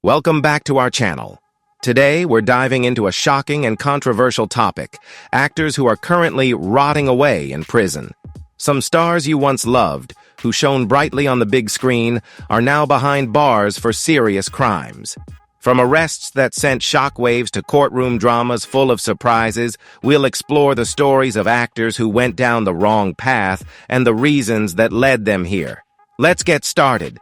Welcome back to our channel. Today, we're diving into a shocking and controversial topic, actors who are currently rotting away in prison. Some stars you once loved, who shone brightly on the big screen, are now behind bars for serious crimes. From arrests that sent shockwaves to courtroom dramas full of surprises, we'll explore the stories of actors who went down the wrong path and the reasons that led them here. Let's get started.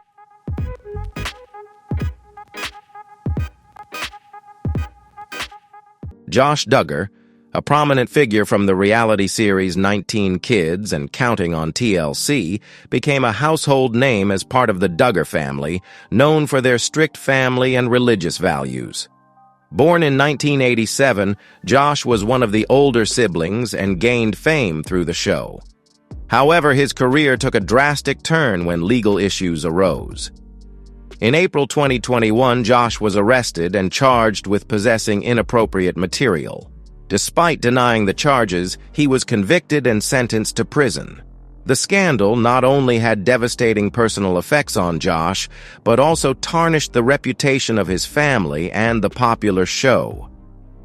Josh Duggar, a prominent figure from the reality series 19 Kids and Counting on TLC, became a household name as part of the Duggar family, known for their strict family and religious values. Born in 1987, Josh was one of the older siblings and gained fame through the show. However, his career took a drastic turn when legal issues arose. In April 2021, Josh was arrested and charged with possessing inappropriate material. Despite denying the charges, he was convicted and sentenced to prison. The scandal not only had devastating personal effects on Josh, but also tarnished the reputation of his family and the popular show.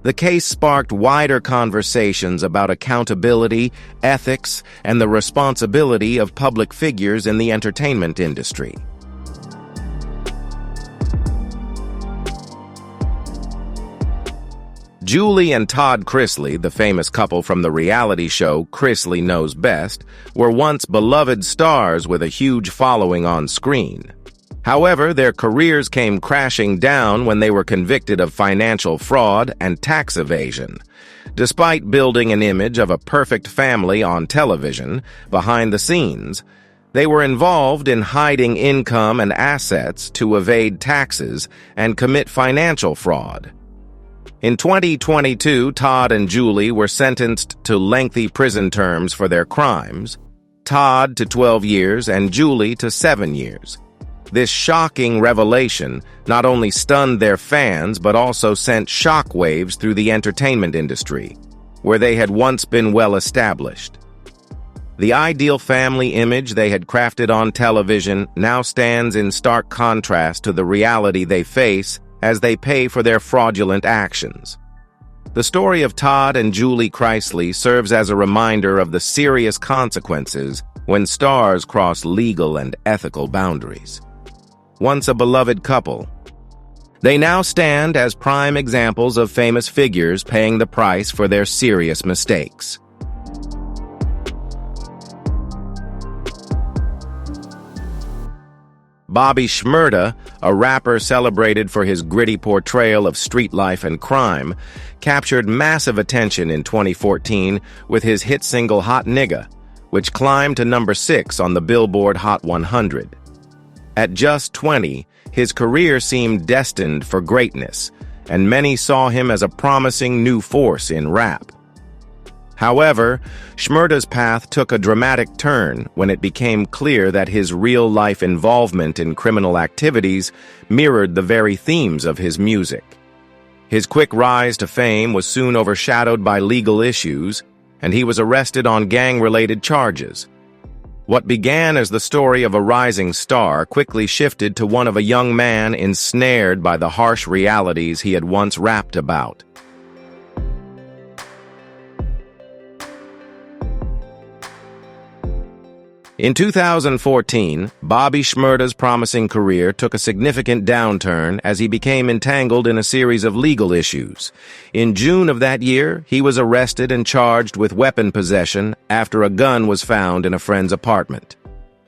The case sparked wider conversations about accountability, ethics, and the responsibility of public figures in the entertainment industry. Julie and Todd Chrisley, the famous couple from the reality show Chrisley Knows Best, were once beloved stars with a huge following on screen. However, their careers came crashing down when they were convicted of financial fraud and tax evasion. Despite building an image of a perfect family on television, behind the scenes, they were involved in hiding income and assets to evade taxes and commit financial fraud. In 2022, Todd and Julie were sentenced to lengthy prison terms for their crimes, Todd to 12 years and Julie to 7 years. This shocking revelation not only stunned their fans but also sent shockwaves through the entertainment industry, where they had once been well established. The ideal family image they had crafted on television now stands in stark contrast to the reality they face as they pay for their fraudulent actions. The story of Todd and Julie Chrisley serves as a reminder of the serious consequences when stars cross legal and ethical boundaries. Once a beloved couple, they now stand as prime examples of famous figures paying the price for their serious mistakes. Bobby Schmurda, a rapper celebrated for his gritty portrayal of street life and crime, captured massive attention in 2014 with his hit single Hot Nigga, which climbed to number 6 on the Billboard Hot 100. At just 20, his career seemed destined for greatness, and many saw him as a promising new force in rap. However, Schmurda's path took a dramatic turn when it became clear that his real-life involvement in criminal activities mirrored the very themes of his music. His quick rise to fame was soon overshadowed by legal issues, and he was arrested on gang-related charges. What began as the story of a rising star quickly shifted to one of a young man ensnared by the harsh realities he had once rapped about. In 2014, Bobby Schmurda's promising career took a significant downturn as he became entangled in a series of legal issues. In June of that year, he was arrested and charged with weapon possession after a gun was found in a friend's apartment.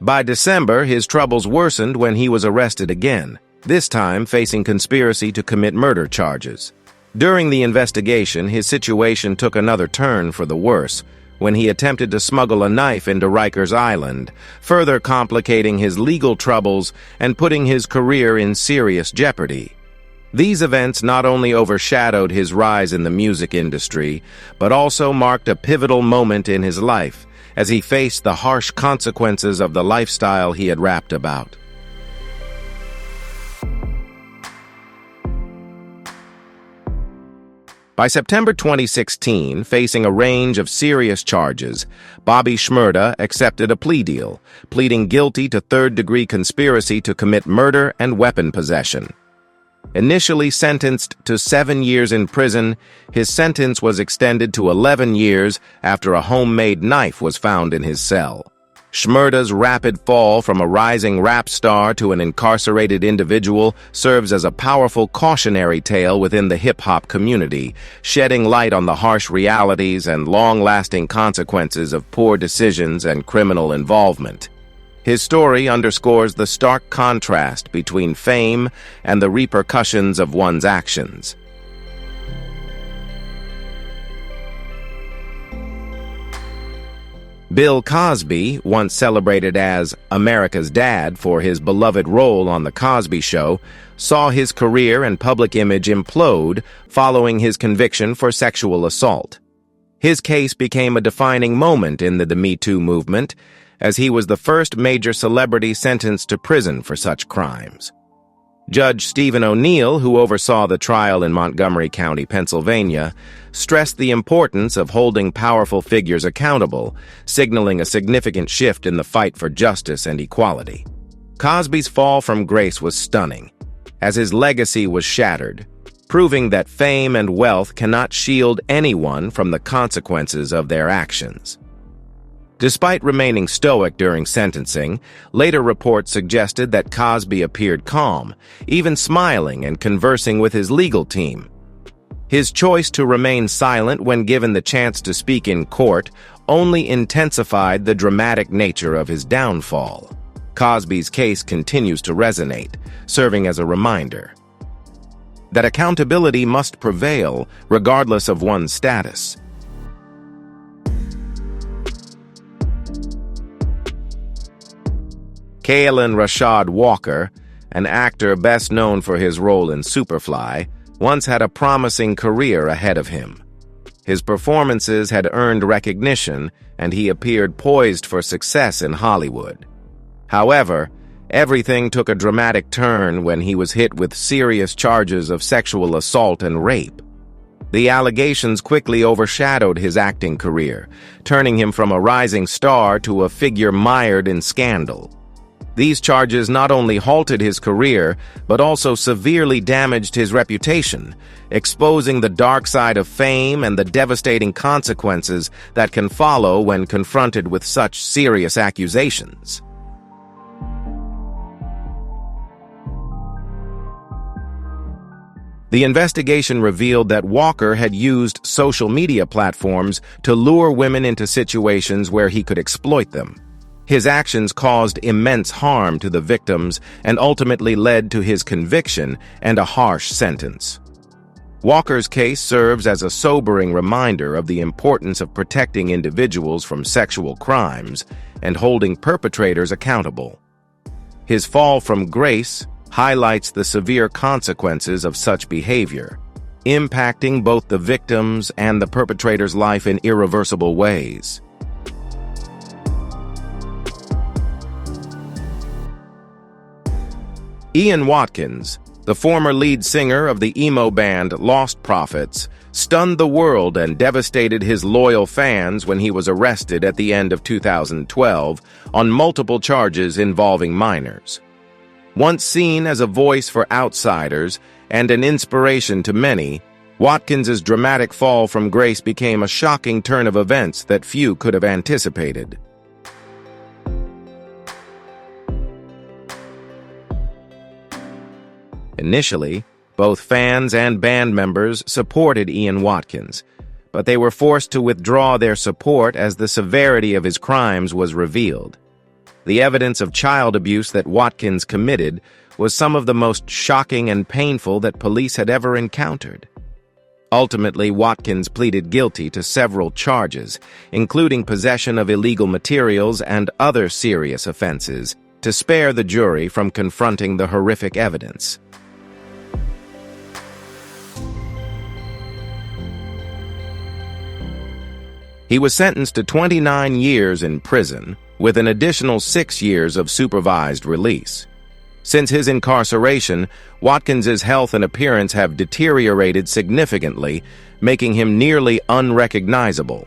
By December, his troubles worsened when he was arrested again, this time facing conspiracy to commit murder charges. During the investigation, his situation took another turn for the worse, when he attempted to smuggle a knife into Rikers Island, further complicating his legal troubles and putting his career in serious jeopardy. These events not only overshadowed his rise in the music industry, but also marked a pivotal moment in his life as he faced the harsh consequences of the lifestyle he had rapped about. By September 2016, facing a range of serious charges, Bobby Schmurda accepted a plea deal, pleading guilty to third-degree conspiracy to commit murder and weapon possession. Initially sentenced to 7 years in prison, his sentence was extended to 11 years after a homemade knife was found in his cell. Schmurda's rapid fall from a rising rap star to an incarcerated individual serves as a powerful cautionary tale within the hip-hop community, shedding light on the harsh realities and long-lasting consequences of poor decisions and criminal involvement. His story underscores the stark contrast between fame and the repercussions of one's actions. Bill Cosby, once celebrated as America's Dad for his beloved role on The Cosby Show, saw his career and public image implode following his conviction for sexual assault. His case became a defining moment in the Me Too movement, as he was the first major celebrity sentenced to prison for such crimes. Judge Stephen O'Neill, who oversaw the trial in Montgomery County, Pennsylvania, stressed the importance of holding powerful figures accountable, signaling a significant shift in the fight for justice and equality. Cosby's fall from grace was stunning, as his legacy was shattered, proving that fame and wealth cannot shield anyone from the consequences of their actions. Despite remaining stoic during sentencing, later reports suggested that Cosby appeared calm, even smiling and conversing with his legal team. His choice to remain silent when given the chance to speak in court only intensified the dramatic nature of his downfall. Cosby's case continues to resonate, serving as a reminder that accountability must prevail regardless of one's status. Kaalan Walker, an actor best known for his role in Superfly, once had a promising career ahead of him. His performances had earned recognition, and he appeared poised for success in Hollywood. However, everything took a dramatic turn when he was hit with serious charges of sexual assault and rape. The allegations quickly overshadowed his acting career, turning him from a rising star to a figure mired in scandal. These charges not only halted his career, but also severely damaged his reputation, exposing the dark side of fame and the devastating consequences that can follow when confronted with such serious accusations. The investigation revealed that Walker had used social media platforms to lure women into situations where he could exploit them. His actions caused immense harm to the victims and ultimately led to his conviction and a harsh sentence. Walker's case serves as a sobering reminder of the importance of protecting individuals from sexual crimes and holding perpetrators accountable. His fall from grace highlights the severe consequences of such behavior, impacting both the victims and the perpetrator's life in irreversible ways. Ian Watkins, the former lead singer of the emo band Lost Prophets, stunned the world and devastated his loyal fans when he was arrested at the end of 2012 on multiple charges involving minors. Once seen as a voice for outsiders and an inspiration to many, Watkins's dramatic fall from grace became a shocking turn of events that few could have anticipated. Initially, both fans and band members supported Ian Watkins, but they were forced to withdraw their support as the severity of his crimes was revealed. The evidence of child abuse that Watkins committed was some of the most shocking and painful that police had ever encountered. Ultimately, Watkins pleaded guilty to several charges, including possession of illegal materials and other serious offenses, to spare the jury from confronting the horrific evidence. He was sentenced to 29 years in prison, with an additional 6 years of supervised release. Since his incarceration, Watkins's health and appearance have deteriorated significantly, making him nearly unrecognizable.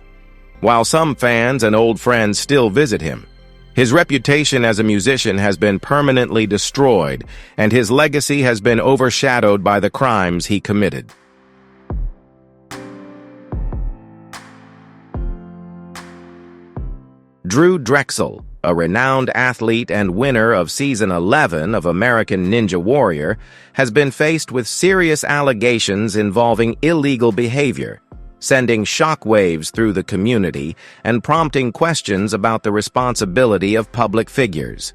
While some fans and old friends still visit him, His reputation as a musician has been permanently destroyed, and his legacy has been overshadowed by the crimes he committed. Drechsel, a renowned athlete and winner of Season 11 of American Ninja Warrior, has been faced with serious allegations involving illegal behavior, sending shockwaves through the community and prompting questions about the responsibility of public figures.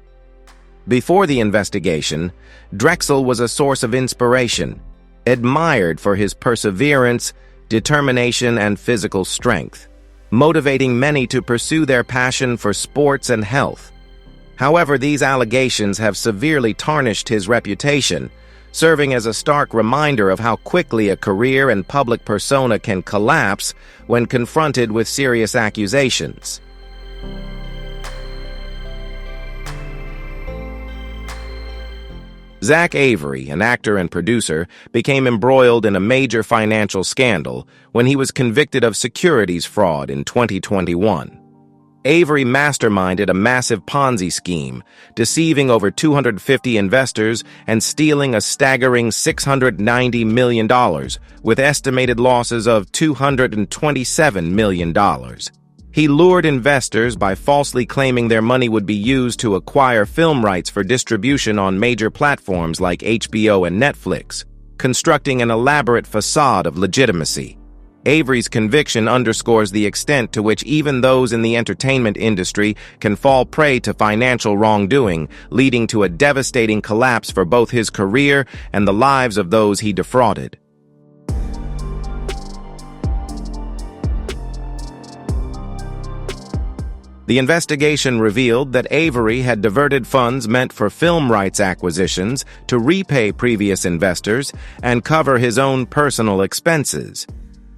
Before the investigation, Drechsel was a source of inspiration, admired for his perseverance, determination, and physical strength, motivating many to pursue their passion for sports and health. However, these allegations have severely tarnished his reputation, serving as a stark reminder of how quickly a career and public persona can collapse when confronted with serious accusations. Zach Avery, an actor and producer, became embroiled in a major financial scandal when he was convicted of securities fraud in 2021. Avery masterminded a massive Ponzi scheme, deceiving over 250 investors and stealing a staggering $690 million, with estimated losses of $227 million. He lured investors by falsely claiming their money would be used to acquire film rights for distribution on major platforms like HBO and Netflix, constructing an elaborate facade of legitimacy. Avery's conviction underscores the extent to which even those in the entertainment industry can fall prey to financial wrongdoing, leading to a devastating collapse for both his career and the lives of those he defrauded. The investigation revealed that Avery had diverted funds meant for film rights acquisitions to repay previous investors and cover his own personal expenses.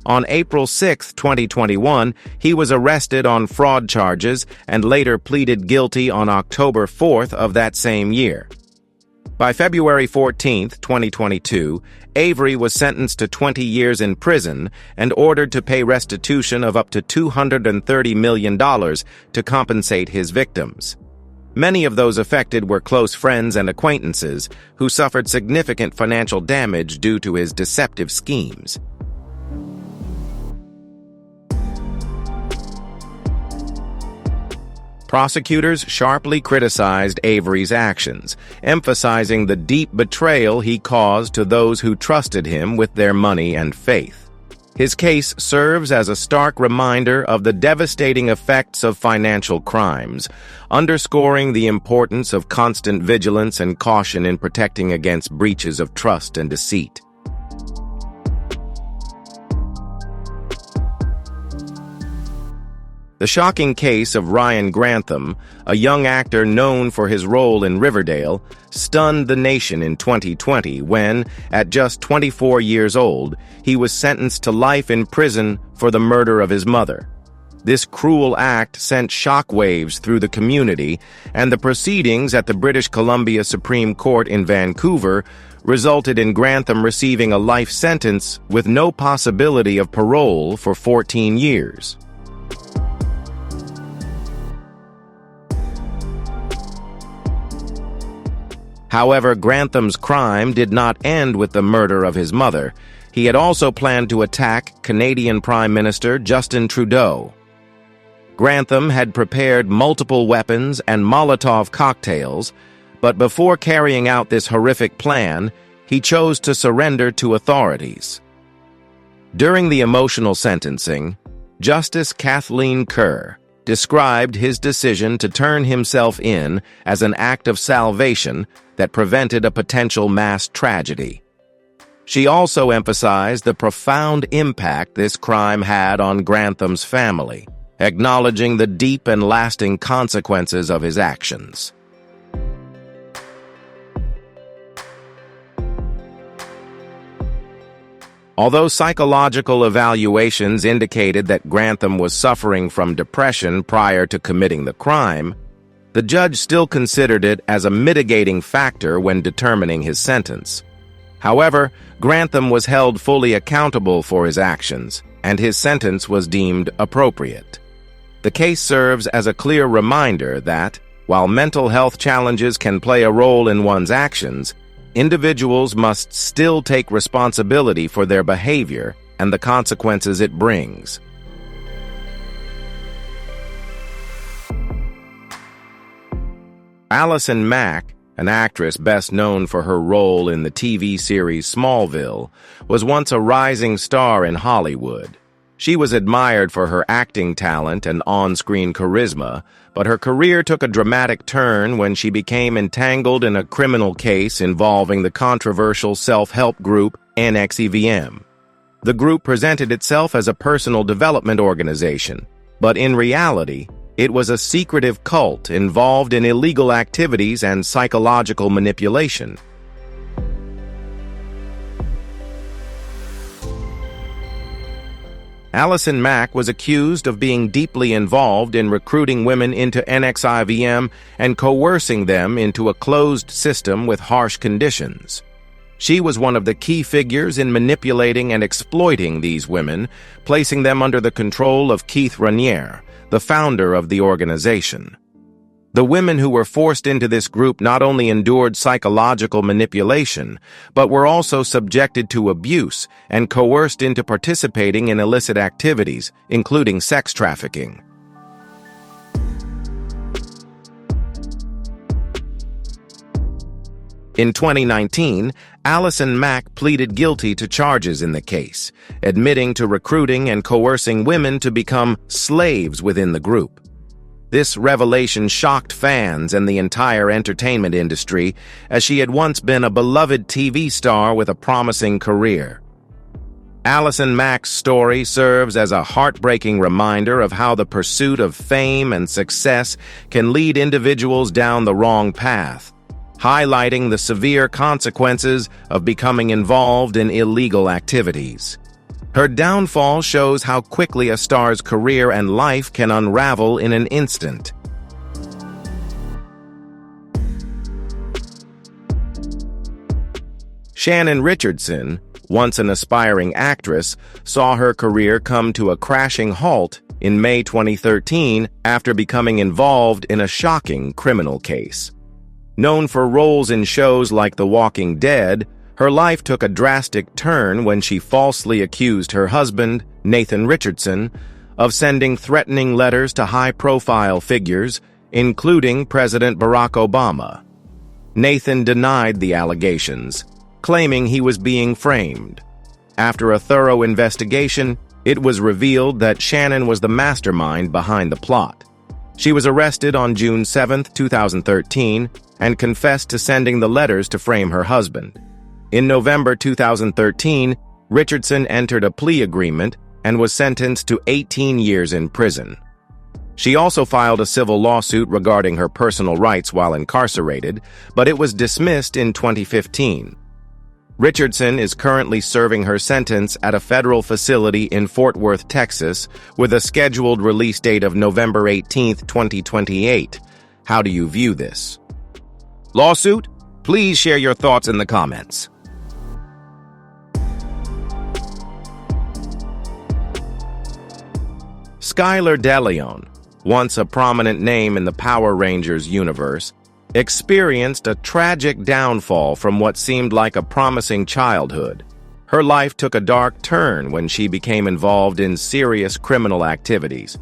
On April 6, 2021, he was arrested on fraud charges and later pleaded guilty on October 4th of that same year. By February 14, 2022, Avery was sentenced to 20 years in prison and ordered to pay restitution of up to $230 million to compensate his victims. Many of those affected were close friends and acquaintances who suffered significant financial damage due to his deceptive schemes. Prosecutors sharply criticized Avery's actions, emphasizing the deep betrayal he caused to those who trusted him with their money and faith. His case serves as a stark reminder of the devastating effects of financial crimes, underscoring the importance of constant vigilance and caution in protecting against breaches of trust and deceit. The shocking case of Ryan Grantham, a young actor known for his role in Riverdale, stunned the nation in 2020 when, at just 24 years old, he was sentenced to life in prison for the murder of his mother. This cruel act sent shockwaves through the community, and the proceedings at the British Columbia Supreme Court in Vancouver resulted in Grantham receiving a life sentence with no possibility of parole for 14 years. However, Grantham's crime did not end with the murder of his mother. He had also planned to attack Canadian Prime Minister Justin Trudeau. Grantham had prepared multiple weapons and Molotov cocktails, but before carrying out this horrific plan, he chose to surrender to authorities. During the emotional sentencing, Justice Kathleen Kerr described his decision to turn himself in as an act of salvation that prevented a potential mass tragedy. She also emphasized the profound impact this crime had on Grantham's family, acknowledging the deep and lasting consequences of his actions. Although psychological evaluations indicated that Grantham was suffering from depression prior to committing the crime, the judge still considered it as a mitigating factor when determining his sentence. However, Grantham was held fully accountable for his actions, and his sentence was deemed appropriate. The case serves as a clear reminder that, While mental health challenges can play a role in one's actions, individuals must still take responsibility for their behavior and the consequences it brings. Allison Mack, an actress best known for her role in the TV series Smallville, was once a rising star in Hollywood. She was admired for her acting talent and on-screen charisma, but her career took a dramatic turn when she became entangled in a criminal case involving the controversial self-help group NXIVM. The group presented itself as a personal development organization, but in reality, it was a secretive cult involved in illegal activities and psychological manipulation. Allison Mack was accused of being deeply involved in recruiting women into NXIVM and coercing them into a closed system with harsh conditions. She was one of the key figures in manipulating and exploiting these women, placing them under the control of Keith Raniere, the founder of the organization. The women who were forced into this group not only endured psychological manipulation, but were also subjected to abuse and coerced into participating in illicit activities, including sex trafficking. In 2019, Allison Mack pleaded guilty to charges in the case, admitting to recruiting and coercing women to become slaves within the group. This revelation shocked fans and the entire entertainment industry, as she had once been a beloved TV star with a promising career. Allison Mack's story serves as a heartbreaking reminder of how the pursuit of fame and success can lead individuals down the wrong path, highlighting the severe consequences of becoming involved in illegal activities. Her downfall shows how quickly a star's career and life can unravel in an instant. Shannon Richardson, once an aspiring actress, saw her career come to a crashing halt in May 2013 after becoming involved in a shocking criminal case. Known for roles in shows like The Walking Dead, her life took a drastic turn when she falsely accused her husband, Nathan Richardson, of sending threatening letters to high-profile figures, including President Barack Obama. Nathan denied the allegations, claiming he was being framed. After a thorough investigation, it was revealed that Shannon was the mastermind behind the plot. She was arrested on June 7, 2013, and confessed to sending the letters to frame her husband. In November 2013, Richardson entered a plea agreement and was sentenced to 18 years in prison. She also filed a civil lawsuit regarding her personal rights while incarcerated, but it was dismissed in 2015. Richardson is currently serving her sentence at a federal facility in Fort Worth, Texas, with a scheduled release date of November 18, 2028. How do you view this? Lawsuit? Please share your thoughts in the comments. Skylar Deleon, once a prominent name in the Power Rangers universe, experienced a tragic downfall from what seemed like a promising childhood. Her life took a dark turn when she became involved in serious criminal activities.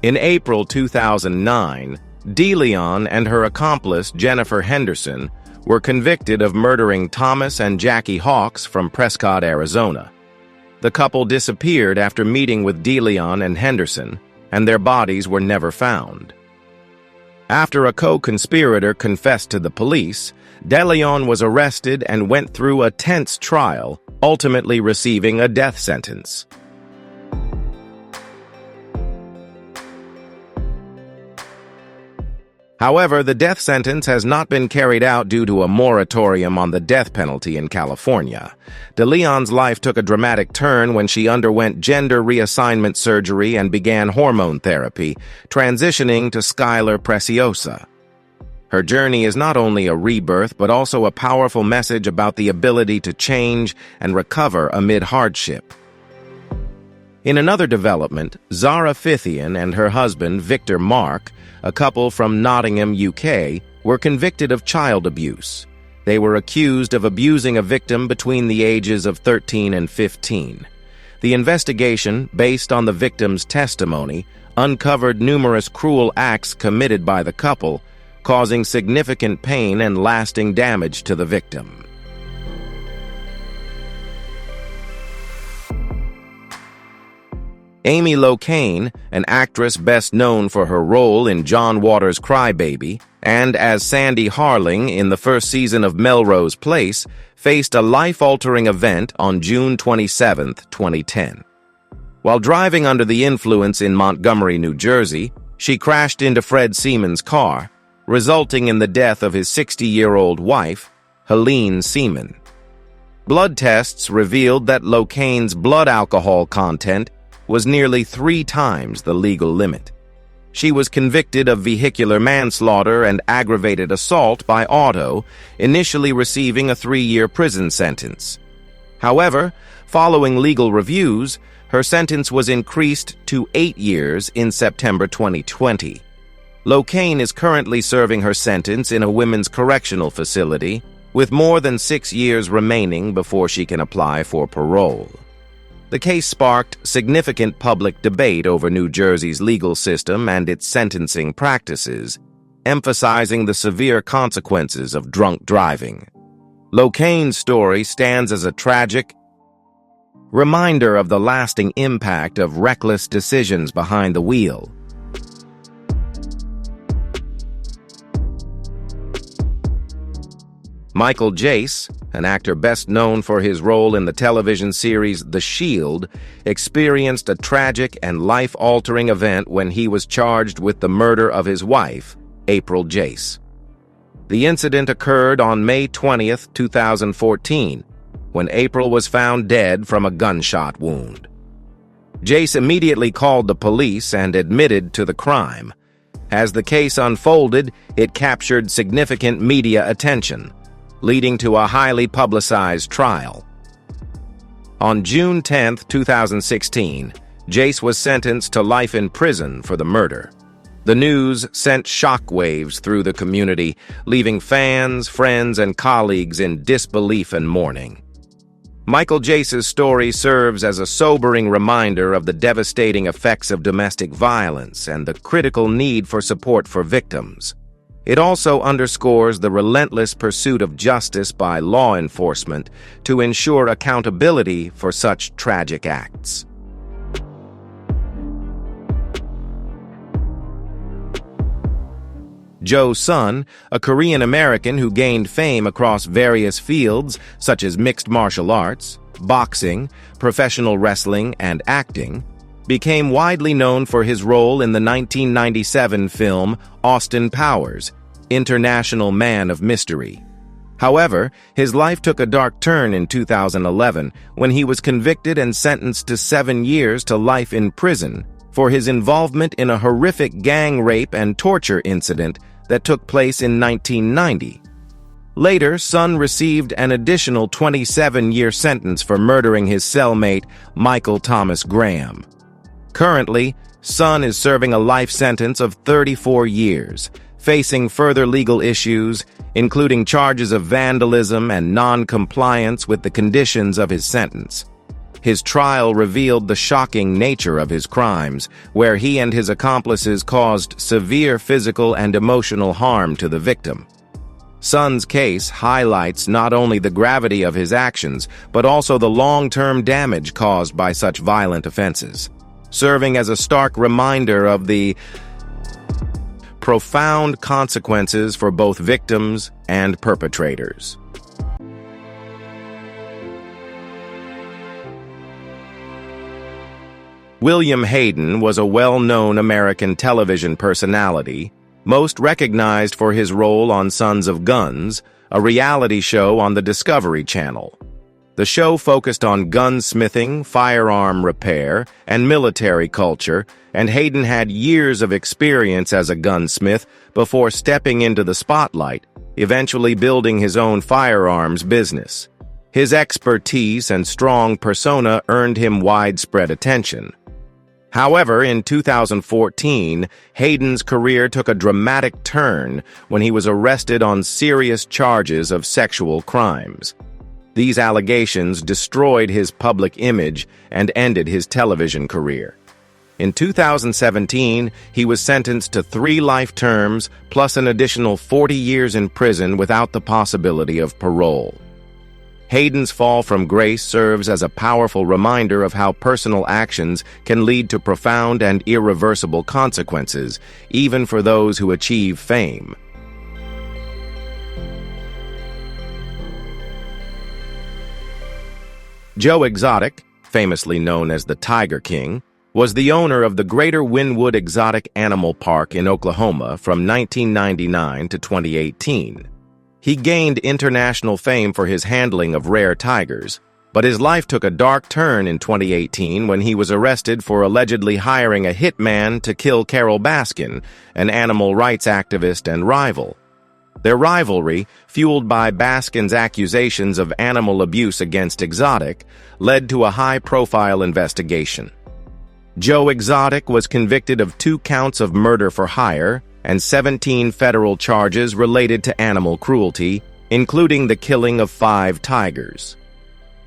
In April 2009, Deleon and her accomplice Jennifer Henderson were convicted of murdering Thomas and Jackie Hawks from Prescott, Arizona. The couple disappeared after meeting with Deleon and Henderson, and their bodies were never found. After a co-conspirator confessed to the police, Deleon was arrested and went through a tense trial, ultimately receiving a death sentence. However, the death sentence has not been carried out due to a moratorium on the death penalty in California. Deleon's life took a dramatic turn when she underwent gender reassignment surgery and began hormone therapy, transitioning to Skylar Preciosa. Her journey is not only a rebirth, but also a powerful message about the ability to change and recover amid hardship. In another development, Zara Fithian and her husband, Victor Mark, a couple from Nottingham, UK, were convicted of child abuse. They were accused of abusing a victim between the ages of 13 and 15. The investigation, based on the victim's testimony, uncovered numerous cruel acts committed by the couple, causing significant pain and lasting damage to the victim. Amy Locane, an actress best known for her role in John Waters' Crybaby and as Sandy Harling in the first season of Melrose Place, faced a life-altering event on June 27, 2010. While driving under the influence in Montgomery, New Jersey, she crashed into Fred Seaman's car, resulting in the death of his 60-year-old wife, Helene Seaman. Blood tests revealed that Locane's blood alcohol content was nearly 3 times the legal limit. She was convicted of vehicular manslaughter and aggravated assault by auto, initially receiving a 3-year prison sentence. However, following legal reviews, her sentence was increased to 8 years in September 2020. Locane is currently serving her sentence in a women's correctional facility, with more than 6 years remaining before she can apply for parole. The case sparked significant public debate over New Jersey's legal system and its sentencing practices, emphasizing the severe consequences of drunk driving. Locane's story stands as a tragic reminder of the lasting impact of reckless decisions behind the wheel. Michael Jace, an actor best known for his role in the television series The Shield, experienced a tragic and life-altering event when he was charged with the murder of his wife, April Jace. The incident occurred on May 20, 2014, when April was found dead from a gunshot wound. Jace immediately called the police and admitted to the crime. As the case unfolded, it captured significant media attention, leading to a highly publicized trial. On June 10, 2016, Jace was sentenced to life in prison for the murder. The news sent shockwaves through the community, leaving fans, friends, and colleagues in disbelief and mourning. Michael Jace's story serves as a sobering reminder of the devastating effects of domestic violence and the critical need for support for victims. It also underscores the relentless pursuit of justice by law enforcement to ensure accountability for such tragic acts. Jo Sun, a Korean-American who gained fame across various fields such as mixed martial arts, boxing, professional wrestling, and acting, became widely known for his role in the 1997 film Austin Powers, International Man of Mystery. However, his life took a dark turn in 2011 when he was convicted and sentenced to 7 years to life in prison for his involvement in a horrific gang rape and torture incident that took place in 1990. Later, Sun received an additional 27-year sentence for murdering his cellmate, Michael Thomas Graham. Currently, Sun is serving a life sentence of 34 years, facing further legal issues, including charges of vandalism and non-compliance with the conditions of his sentence. His trial revealed the shocking nature of his crimes, where he and his accomplices caused severe physical and emotional harm to the victim. Sun's case highlights not only the gravity of his actions, but also the long-term damage caused by such violent offenses, serving as a stark reminder of the profound consequences for both victims and perpetrators. William Hayden was a well-known American television personality, most recognized for his role on Sons of Guns, a reality show on the Discovery Channel. The show focused on gunsmithing, firearm repair, and military culture, and Hayden had years of experience as a gunsmith before stepping into the spotlight, eventually building his own firearms business. His expertise and strong persona earned him widespread attention. However, in 2014, Hayden's career took a dramatic turn when he was arrested on serious charges of sexual crimes. These allegations destroyed his public image and ended his television career. In 2017, he was sentenced to 3 life terms plus an additional 40 years in prison without the possibility of parole. Hayden's fall from grace serves as a powerful reminder of how personal actions can lead to profound and irreversible consequences, even for those who achieve fame. Joe Exotic, famously known as the Tiger King, was the owner of the Greater Wynwood Exotic Animal Park in Oklahoma from 1999 to 2018. He gained international fame for his handling of rare tigers, but his life took a dark turn in 2018 when he was arrested for allegedly hiring a hitman to kill Carole Baskin, an animal rights activist and rival. Their rivalry, fueled by Baskin's accusations of animal abuse against Exotic, led to a high-profile investigation. Joe Exotic was convicted of 2 counts of murder for hire and 17 federal charges related to animal cruelty, including the killing of 5 tigers.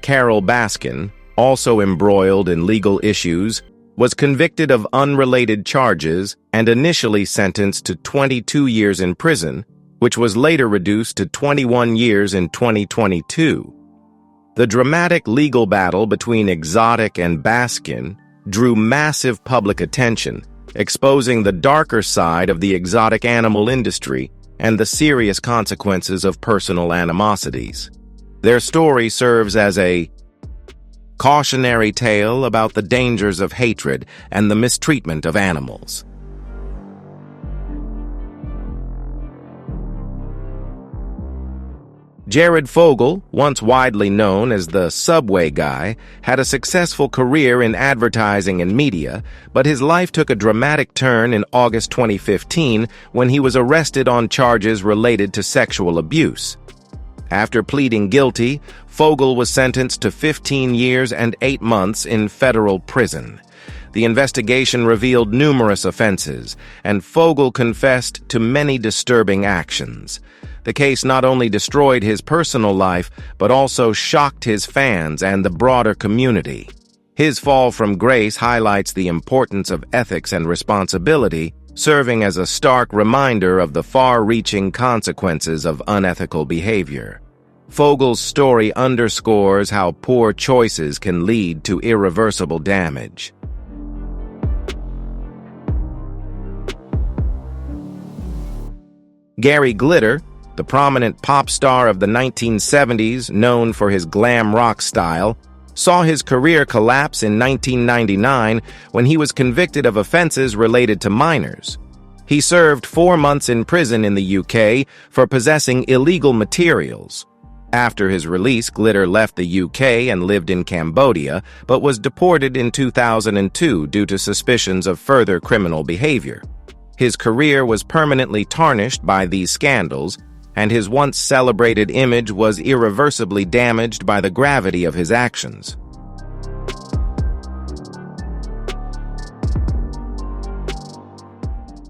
Carole Baskin, also embroiled in legal issues, was convicted of unrelated charges and initially sentenced to 22 years in prison, which was later reduced to 21 years in 2022. The dramatic legal battle between Exotic and Baskin drew massive public attention, exposing the darker side of the exotic animal industry and the serious consequences of personal animosities. Their story serves as a cautionary tale about the dangers of hatred and the mistreatment of animals. Jared Fogle, once widely known as the Subway Guy, had a successful career in advertising and media, but his life took a dramatic turn in August 2015 when he was arrested on charges related to sexual abuse. After pleading guilty, Fogle was sentenced to 15 years and 8 months in federal prison. The investigation revealed numerous offenses, and Fogle confessed to many disturbing actions. The case not only destroyed his personal life, but also shocked his fans and the broader community. His fall from grace highlights the importance of ethics and responsibility, serving as a stark reminder of the far-reaching consequences of unethical behavior. Fogle's story underscores how poor choices can lead to irreversible damage. Gary Glitter, the prominent pop star of the 1970s, known for his glam rock style, saw his career collapse in 1999 when he was convicted of offenses related to minors. He served 4 months in prison in the UK for possessing illegal materials. After his release, Glitter left the UK and lived in Cambodia, but was deported in 2002 due to suspicions of further criminal behavior. His career was permanently tarnished by these scandals, and his once celebrated image was irreversibly damaged by the gravity of his actions.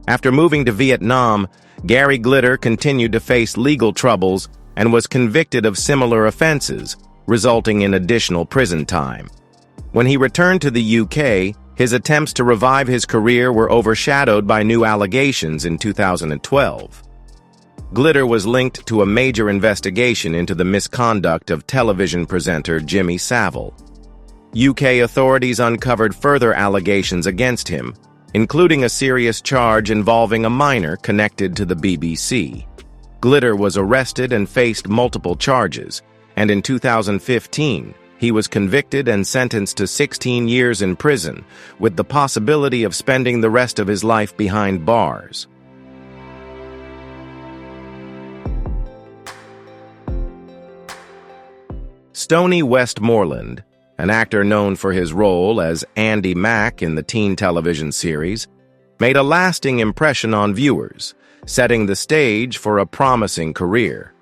After moving to Vietnam, Gary Glitter continued to face legal troubles and was convicted of similar offenses, resulting in additional prison time. When he returned to the UK, his attempts to revive his career were overshadowed by new allegations in 2012. Glitter was linked to a major investigation into the misconduct of television presenter Jimmy Savile. UK authorities uncovered further allegations against him, including a serious charge involving a minor connected to the BBC. Glitter was arrested and faced multiple charges, and in 2015, he was convicted and sentenced to 16 years in prison, with the possibility of spending the rest of his life behind bars. Stony Westmoreland, an actor known for his role as Andy Mack in the teen television series, made a lasting impression on viewers, setting the stage for a promising career.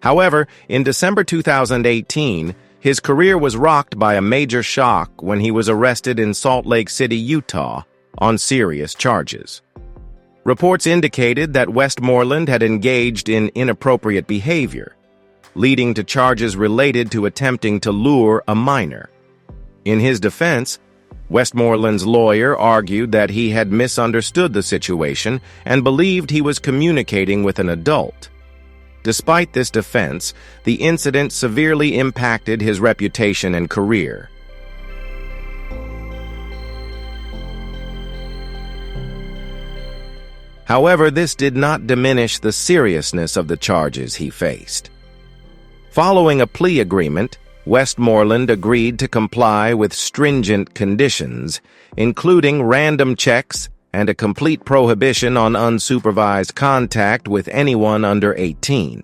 However, in December 2018, his career was rocked by a major shock when he was arrested in Salt Lake City, Utah, on serious charges. Reports indicated that Westmoreland had engaged in inappropriate behavior, leading to charges related to attempting to lure a minor. In his defense, Westmoreland's lawyer argued that he had misunderstood the situation and believed he was communicating with an adult. Despite this defense, the incident severely impacted his reputation and career. However, this did not diminish the seriousness of the charges he faced. Following a plea agreement, Westmoreland agreed to comply with stringent conditions, including random checks and a complete prohibition on unsupervised contact with anyone under 18.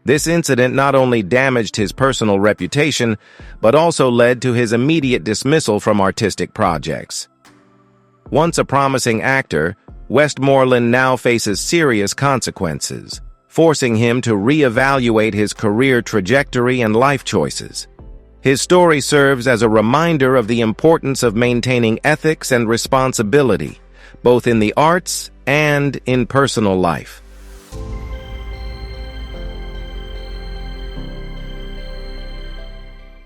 This incident not only damaged his personal reputation, but also led to his immediate dismissal from artistic projects. Once a promising actor, Westmoreland now faces serious consequences, forcing him to reevaluate his career trajectory and life choices. His story serves as a reminder of the importance of maintaining ethics and responsibility, both in the arts and in personal life.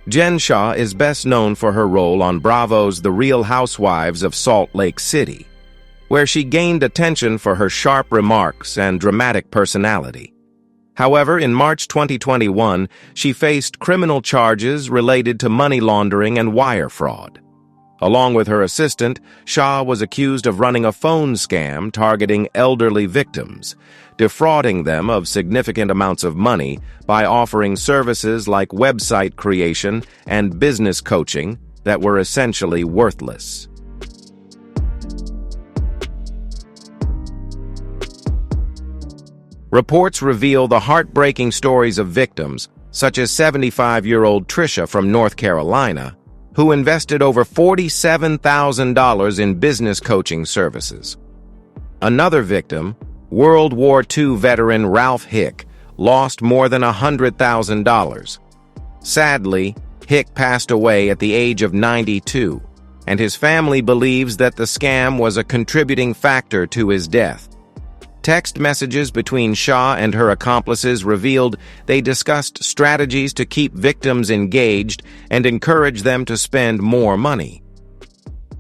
Jen Shah is best known for her role on Bravo's The Real Housewives of Salt Lake City, where she gained attention for her sharp remarks and dramatic personality. However, in March 2021, she faced criminal charges related to money laundering and wire fraud. Along with her assistant, Shah was accused of running a phone scam targeting elderly victims, defrauding them of significant amounts of money by offering services like website creation and business coaching that were essentially worthless. Reports reveal the heartbreaking stories of victims, such as 75-year-old Tricia from North Carolina, who invested over $47,000 in business coaching services. Another victim, World War II veteran Ralph Hick, lost more than $100,000. Sadly, Hick passed away at the age of 92, and his family believes that the scam was a contributing factor to his death. Text messages between Shah and her accomplices revealed they discussed strategies to keep victims engaged and encourage them to spend more money.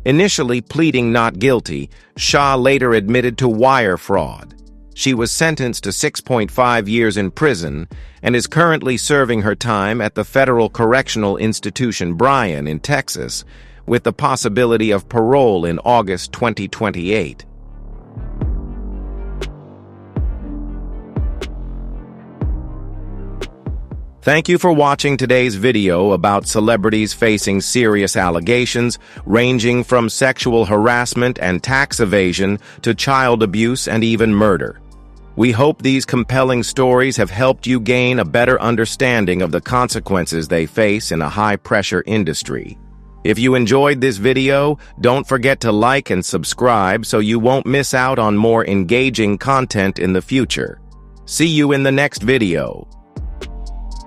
Initially pleading not guilty, Shah later admitted to wire fraud. She was sentenced to 6.5 years in prison and is currently serving her time at the Federal Correctional Institution Bryan in Texas, with the possibility of parole in August 2028. Thank you for watching today's video about celebrities facing serious allegations, ranging from sexual harassment and tax evasion to child abuse and even murder. We hope these compelling stories have helped you gain a better understanding of the consequences they face in a high-pressure industry. If you enjoyed this video, don't forget to like and subscribe so you won't miss out on more engaging content in the future. See you in the next video.